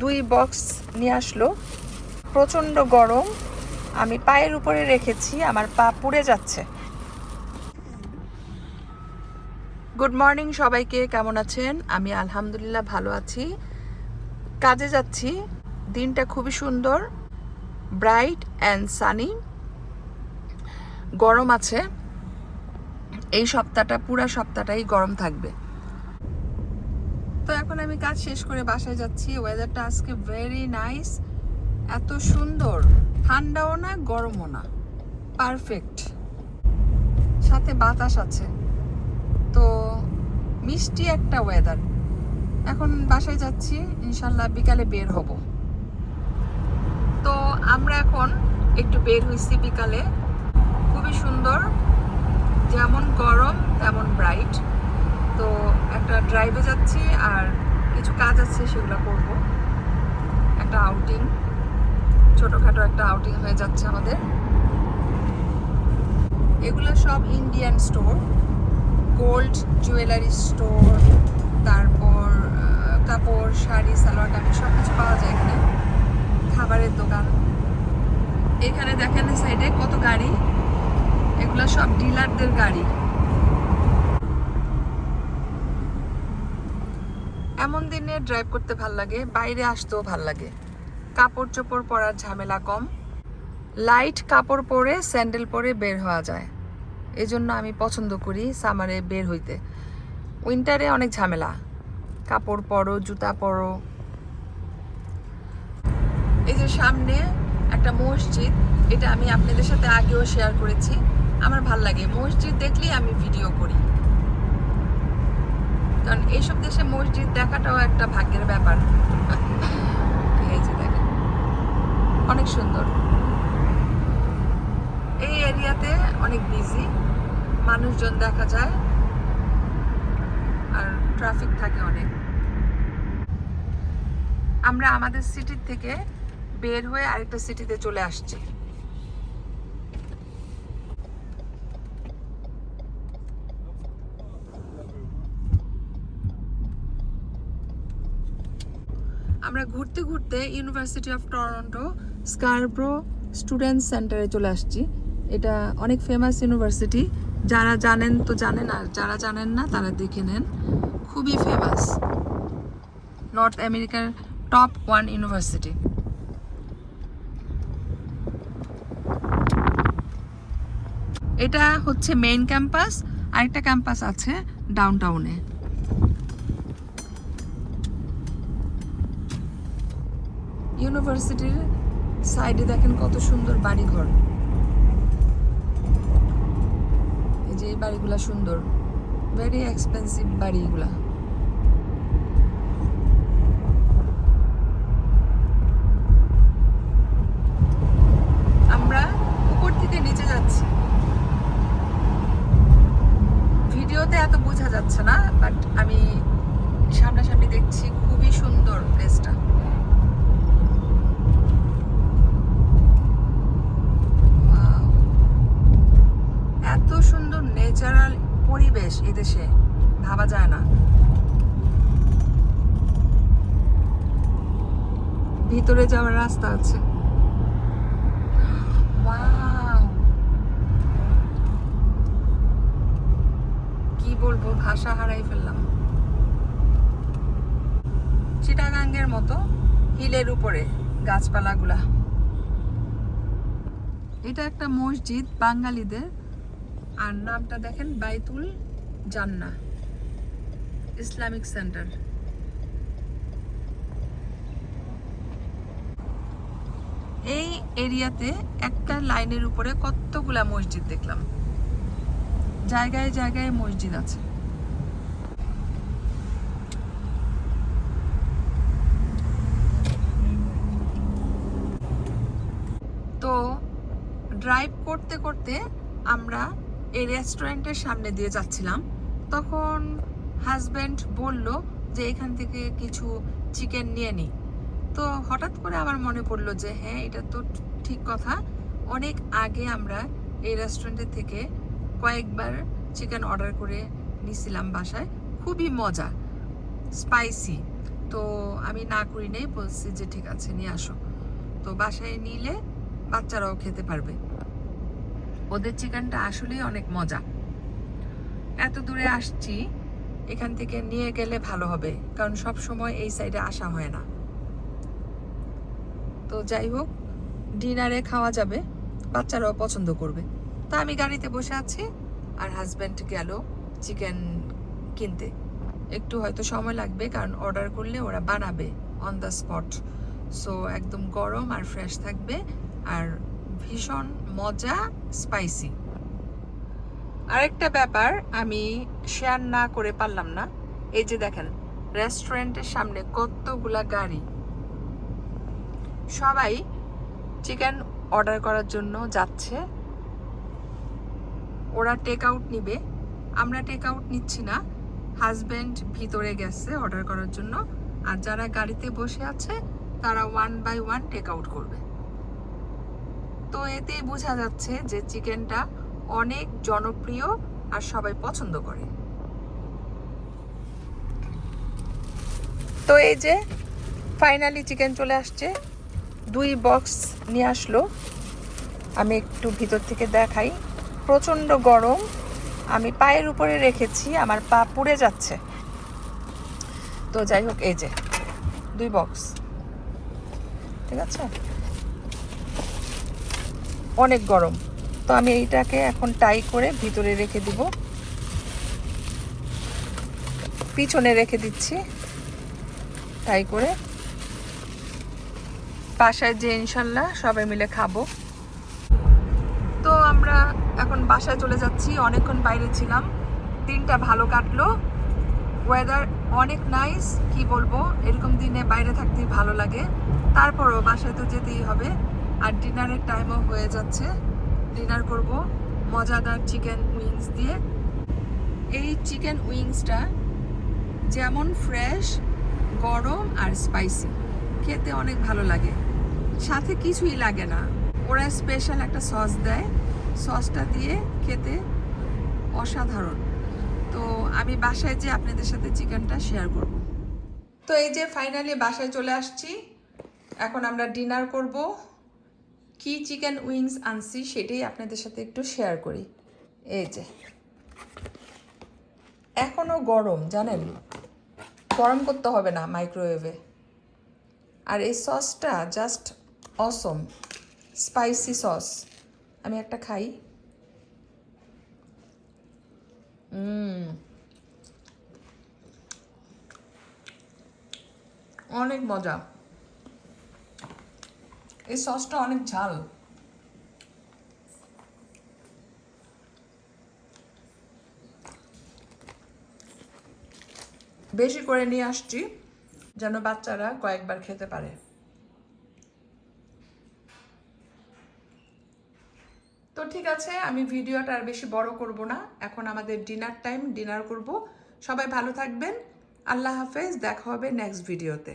2 box নিয়ে আসলো। প্রচণ্ড গরম, আমি পায়ের উপরে রেখেছি, আমার পা পুড়ে যাচ্ছে। গুড মর্নিং সবাইকে, কেমন আছেন? আমি আলহামদুলিল্লাহ ভালো আছি। কাজে যাচ্ছি। দিনটা খুবই সুন্দর, ব্রাইট অ্যান্ড সানি। গরম আছে, এই সপ্তাহটা পুরা সপ্তাহটাই গরম থাকবে। তো এখন আমি কাজ শেষ করে বাসায় যাচ্ছি। ওয়েদারটা আজকে ভেরি নাইস, এত সুন্দর, ঠান্ডাও না গরমও না, পারফেক্ট, সাথে বাতাস আছে, তো মিষ্টি একটা ওয়েদার। এখন বাসায় যাচ্ছি, ইনশাল্লাহ বিকালে বের হব। তো আমরা এখন একটু বের হয়েছি বিকালে, খুবই সুন্দর, যেমন গরম তেমন ব্রাইট। তো একটা ড্রাইভে যাচ্ছি আর কিছু কাজ আছে সেগুলো করব। একটা আউটিং, ছোটখাটো একটা আউটিং হয়ে যাচ্ছে আমাদের। এগুলো সব Indian store, gold jewellery store, তারপর কাপড়, শাড়ি, সালোয়ার কামিজ সব কিছু পাওয়া যায় এখানে। খাবারের দোকান, এখানে দেখেন সাইডে কত গাড়ি, এগুলো সব ডিলারদের গাড়ি। এমন দিনে ড্রাইভ করতে ভাল লাগে, বাইরে আসতেও ভাল লাগে। কাপড় চোপড় পরার ঝামেলা কম, লাইট কাপড় পরে স্যান্ডেল পরে বের হওয়া যায়। এই জন্য আমি পছন্দ করি সামারে বের হইতে। উইন্টারে অনেক ঝামেলা, কাপড় পরো, জুতা পরো। এই যে সামনে একটা মসজিদ, এটা আমি আপনাদের সাথে আগেও শেয়ার করেছি। আমার ভাল লাগে, মসজিদ দেখলেই আমি ভিডিও করি, কারণ এইসব দেশে মসজিদ দেখাটাও একটা ভাগ্যের ব্যাপার। এই যে দেখেন, অনেক সুন্দর। এই এরিয়াতে অনেক বিজি, মানুষজন দেখা যায় আর ট্রাফিক থাকে অনেক। আমরা আমাদের সিটির থেকে বের হয়ে আরেকটা সিটিতে চলে আসছি। আমরা ঘুরতে ঘুরতে university of Toronto Scarborough student সেন্টারে চলে আসছি। এটা অনেক ফেমাস ইউনিভার্সিটি, যারা জানেন তো জানেন, আর যারা জানেন না তারা দেখে নেন। খুবই ফেমাস, নর্থ আমেরিকার টপ 1 ইউনিভার্সিটি। এটা হচ্ছে মেইন ক্যাম্পাস, আরেকটা ক্যাম্পাস আছে ডাউনটাউনে। ইউনিভার্সিটির সাইডে দেখেন কত সুন্দর বাড়িঘর। এই যে এই বাড়িগুলা সুন্দর, ভেরি এক্সপেন্সিভ বাড়িগুলা। আমরা উপর থেকে নিচে যাচ্ছি, ভিডিওতে এত বোঝা যাচ্ছে না, বাট আমি সামনাসামনি দেখছি, খুবই সুন্দর প্লেসটা। এত সুন্দর ন্যাচারাল পরিবেশ এদেশে ভাবা যায় না। ভিতরে যাওয়ার রাস্তা আছে। কি বলবো, ভাষা হারাই ফেললাম। চিটাগাঙ্গের মতো হিলের উপরে গাছপালাগুলা। এটা একটা মসজিদ বাঙালিদের, আর নামটা দেখেন বাইতুল জান্নাহ ইসলামিক সেন্টার। এই এরিয়াতে একটা লাইনের উপরে কতগুলা মসজিদ দেখলাম, জায়গায় জায়গায় মসজিদ আছে। তো ড্রাইভ করতে করতে আমরা এই রেস্টুরেন্টের সামনে দিয়ে যাচ্ছিলাম, তখন হাজব্যান্ড বলল যে এখান থেকে কিছু চিকেন নিয়ে নিই। তো হঠাৎ করে আমার মনে পড়লো যে হ্যাঁ, এটা তো ঠিক কথা, অনেক আগে আমরা এই রেস্টুরেন্টের থেকে কয়েকবার চিকেন অর্ডার করে নিছিলাম বাসায়, খুবই মজা, স্পাইসি। তো তো আমি না করি নেই, বলছি যে ঠিক আছে নিয়ে আসো। তো বাসায় নিলে বাচ্চারাও খেতে পারবে। ওদের চিকেনটা আসলেই অনেক মজা। এত দূরে আসছি, এখান থেকে নিয়ে গেলে ভালো হবে, কারণ সব সময় এই সাইডে আসা হয় না। তো যাই হোক, ডিনারে খাওয়া যাবে, বাচ্চারাও পছন্দ করবে। তা আমি গাড়িতে বসে আছি, আর হাজব্যান্ড গেল চিকেন কিনতে। একটু হয়তো সময় লাগবে, কারণ অর্ডার করলে ওরা বানাবে অন দ্য স্পট। সো একদম গরম আর ফ্রেশ থাকবে, আর ভীষণ মজা, স্পাইসি। আরেকটা ব্যাপার আমি শেয়ার না করে পারলাম না, এই যে দেখেন রেস্টুরেন্টের সামনে কতগুলা গাড়ি, সবাই চিকেন অর্ডার করার জন্য যাচ্ছে। ওরা টেক আউট নিবে, আমরা টেক আউট নিচ্ছি না। হাজব্যান্ড ভিতরে গেছে অর্ডার করার জন্য, আর যারা গাড়িতে বসে আছে তারা 1 বাই 1 টেক আউট করবে। তো এতেই বোঝা যাচ্ছে যে চিকেনটা অনেক জনপ্রিয় আর সবাই পছন্দ করে। তো এই যে ফাইনালি চিকেন চলে আসছে, 2 বক্স নিয়ে আসলো। আমি একটু ভিতর থেকে দেখাই, প্রচণ্ড গরম। আমি পায়ের উপরে রেখেছি, আমার পা পুড়ে যাচ্ছে। তো যাই হোক, এই যে 2 বক্স, ঠিক আছে, অনেক গরম। তো আমি এইটাকে এখন টাই করে ভিতরে রেখে দিব, পিছনে রেখে দিচ্ছি টাই করে। বাসায় যে ইনশাল্লাহ সবাই মিলে খাবো। তো আমরা এখন বাসায় চলে যাচ্ছি, অনেকক্ষণ বাইরে ছিলাম, দিনটা ভালো কাটলো, ওয়েদার অনেক নাইস। কি বলবো, এরকম দিনে বাইরে থাকতেই ভালো লাগে। তারপরও বাসায় তো যেতেই হবে, আর ডিনারের টাইমও হয়ে যাচ্ছে। ডিনার করব মজাদার চিকেন উইংস দিয়ে। এই চিকেন উইংসটা যেমন ফ্রেশ, গরম আর স্পাইসি, খেতে অনেক ভালো লাগে, সাথে কিছুই লাগে না। ওরা স্পেশাল একটা সস দেয়, সসটা দিয়ে খেতে অসাধারণ। তো আমি বাসায় যে আপনাদের সাথে চিকেনটা শেয়ার করব। তো এই যে ফাইনালি বাসায় চলে আসছি, এখন আমরা ডিনার করব। কি চিকেন উইংস আনছি সেটাই আপনাদের সাথে একটু শেয়ার করি। এই যে এখনো গরম, জানেন, গরম করতে হবে না মাইক্রোওয়েভে। আর এই সসটা জাস্ট অসম, স্পাইসি সস। আমি একটা খাই। অনেক মজা, এই সসটা অনেক ঝাল। বেশি করে নিয়ে আসছি যেন বাচ্চারা কয়েকবার খেতে পারে। তো ঠিক আছে, আমি ভিডিওটা আর বেশি বড় করব না, এখন আমাদের ডিনার টাইম, ডিনার করব। সবাই ভালো থাকবেন, আল্লাহ হাফেজ, দেখা হবে নেক্সট ভিডিওতে।